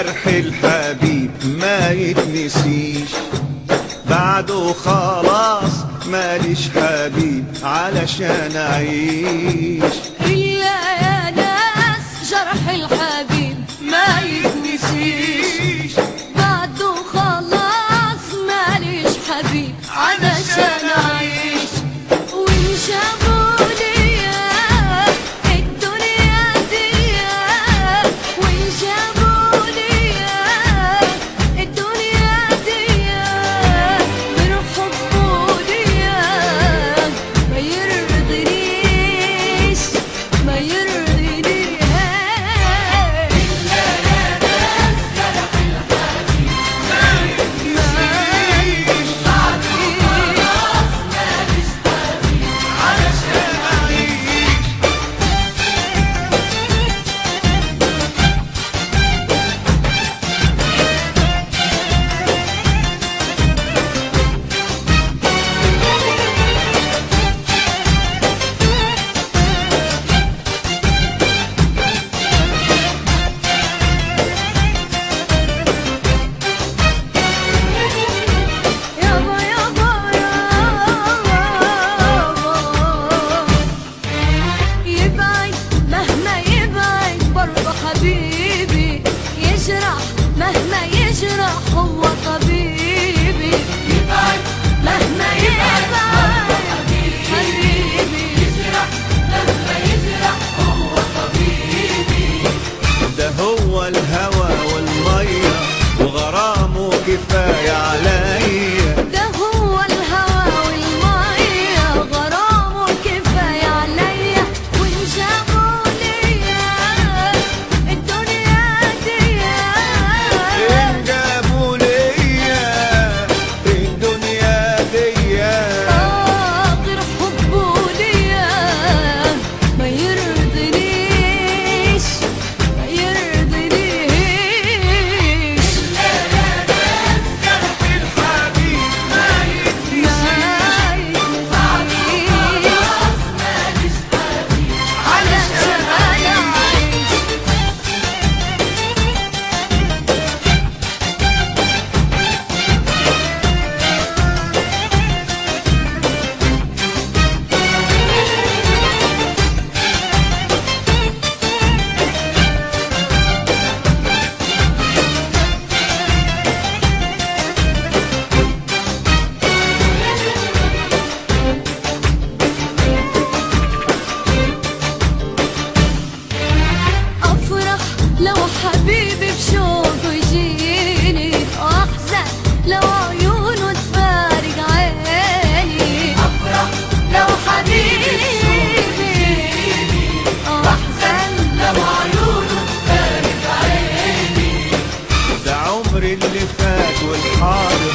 جرح الحبيب ما يتنسيش، بعده خلاص ماليش حبيب علشان أعيش. إلا يا ناس جرح الحبيب ما يتنسيش، بعده خلاص ماليش حبيب علشان أعيش. وإن شافوا ليا الدنيا دي، وإن شافوا ليا الدنيا دي من حبه ليا ما يرضينيش ما يرضينيش. حبيبي يجرح مهما يجرح هو طبيبي، يبعد مهما يبعد حبيبي يجرح مهما يجرح هو طبيبي. ده هو الهوى والمية وغرامه كفاية عليا، ده هو الهوى والمية غرامه كفاية عليا. وإن جابوا ليا الدنيا دي، إن جابوا ليا الدنيا دي غير حبه ليا ما يرضينيش ما يرضينيش. جرح الحبيب ما علشان أعيش. أفرح لو حبيبي بشوقه يجيني، وأحزن لو عيونه تفارق عيني. أفرح لو حبيبي وأحزن لو عيونه تفارق عيني. ده عمري اللي فات والحاضر